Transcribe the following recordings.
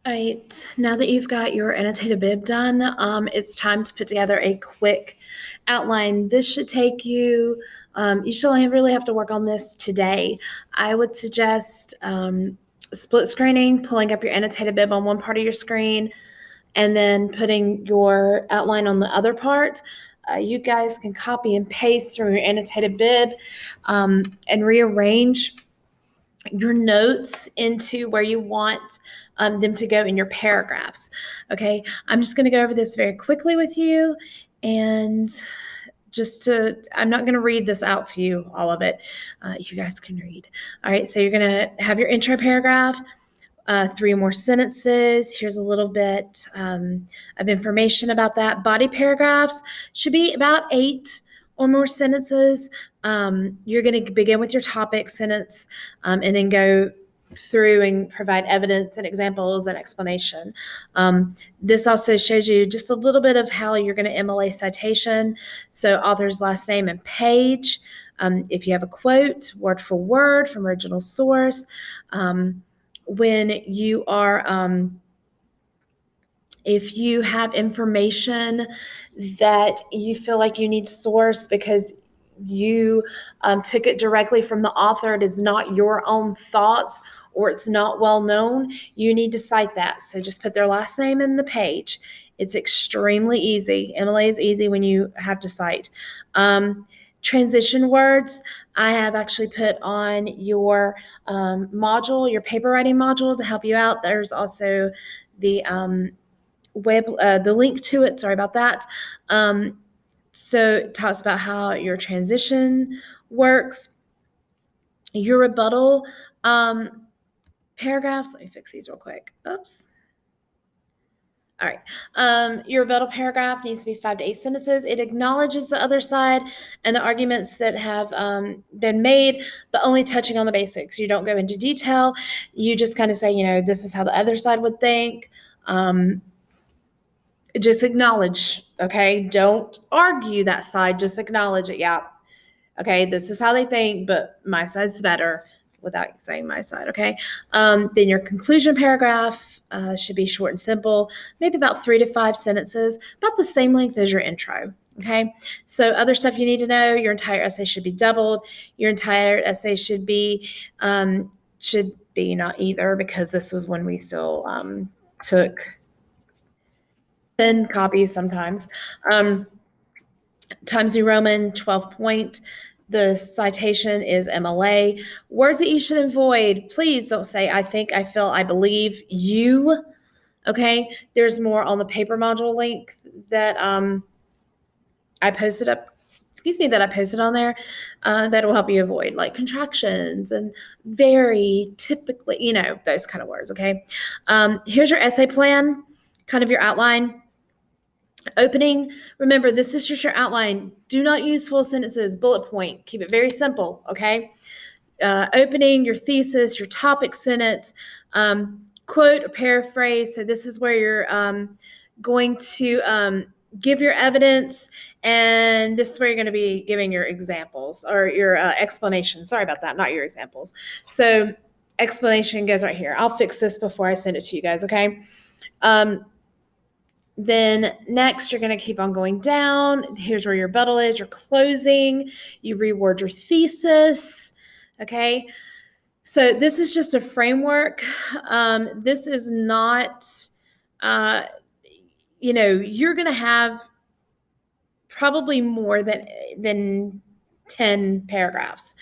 All right, now that you've got your annotated bib done, it's time to put together a quick outline. This should take you, you should only really have to work on this today. I would suggest split screening, pulling up your annotated bib on one part of your screen, and then putting your outline on the other part. You guys can copy and paste from your annotated bib and rearrange your notes into where you want them to go in your paragraphs. Okay, I'm just going to go over this very quickly with you, and I'm not going to read this out to you, all of it. You guys can read. All right, so you're going to have your intro paragraph, 3 more sentences. Here's a little bit of information about that. Body paragraphs should be about 8 or more sentences. You're going to begin with your topic sentence and then go through and provide evidence and examples and explanation. This also shows you just a little bit of how you're going to MLA citation. So author's last name and page. If you have a quote, word for word from original source. When you are if you have information that you feel like you need to source because you took it directly from the author, it is not your own thoughts or it's not well known, you need to cite that. So just put their last name in the page. It's extremely easy. MLA is easy when you have to cite. Transition words, I have actually put on your module, your paper writing module to help you out. There's also the the link to it. Sorry about that. So it talks about how your transition works. Your rebuttal paragraphs. Let me fix these real quick. Oops. All right. Your rebuttal paragraph needs to be 5 to 8 sentences. It acknowledges the other side and the arguments that have been made, but only touching on the basics. You don't go into detail. You just kind of say, this is how the other side would think. Just acknowledge, okay? Don't argue that side. Just acknowledge it. Yeah. Okay, this is how they think, but my side's better without saying my side, okay? Then your conclusion paragraph should be short and simple, maybe about 3 to 5 sentences, about the same length as your intro, okay? So other stuff you need to know, your entire essay should be doubled. Your entire essay should be not either, because this was when we still took 10 copies sometimes. Times New Roman 12 point. The citation is MLA. Words that you should avoid, please don't say I think, I feel, I believe you. Okay, there's more on the paper module link that I posted on there that will help you avoid, like contractions and very typically, those kind of words. Okay, here's your essay plan, kind of your outline. Opening, remember, this is just your outline. Do not use full sentences, bullet point. Keep it very simple, okay? Opening, your thesis, your topic sentence, quote or paraphrase. So this is where you're going to give your evidence, and this is where you're going to be giving your examples or your explanation. Sorry about that, not your examples. So explanation goes right here. I'll fix this before I send it to you guys, okay? Then next, you're going to keep on going down. Here's where your rebuttal is, your closing. You reword your thesis, okay? So this is just a framework. This is not, you're going to have probably more than 10 paragraphs.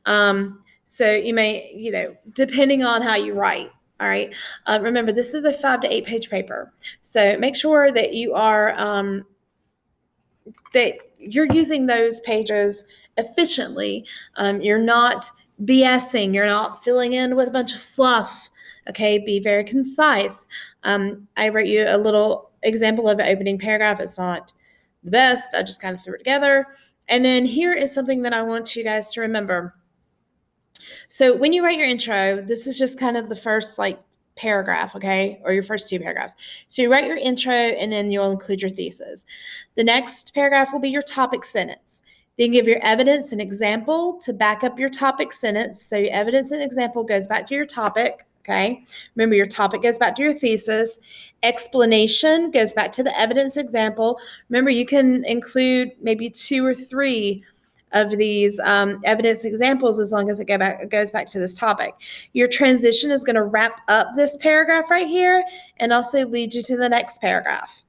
So you may, depending on how you write. All right. Remember, this is a 5 to 8 page paper. So make sure that you are that you're using those pages efficiently. You're not BSing. You're not filling in with a bunch of fluff. Okay. Be very concise. I wrote you a little example of an opening paragraph. It's not the best. I just kind of threw it together. And then here is something that I want you guys to remember. So when you write your intro, this is just kind of the first paragraph, okay, or your first 2 paragraphs. So you write your intro and then you'll include your thesis. The next paragraph will be your topic sentence. Then give your evidence and example to back up your topic sentence. So your evidence and example goes back to your topic, Okay. Remember, your topic goes back to your thesis. Explanation goes back to the evidence example. Remember, you can include maybe 2 or 3 of these evidence examples as long as it goes back to this topic. Your transition is going to wrap up this paragraph right here and also lead you to the next paragraph.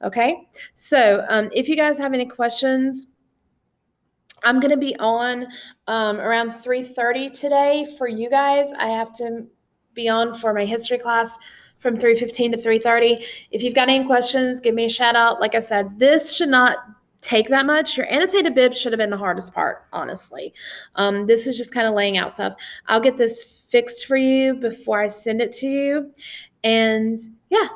Okay. So if you guys have any questions, I'm going to be on around 3:30 today for you guys. I have to be on for my history class from 3:15 to 3:30. If you've got any questions, give me a shout out. Like I said, this should not take that much. Your annotated bib should have been the hardest part, honestly. This is just kind of laying out stuff. I'll get this fixed for you before I send it to you. And yeah,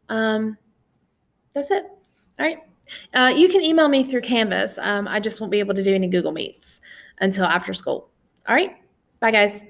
that's it. All right. You can email me through Canvas. I just won't be able to do any Google Meets until after school. All right. Bye, guys.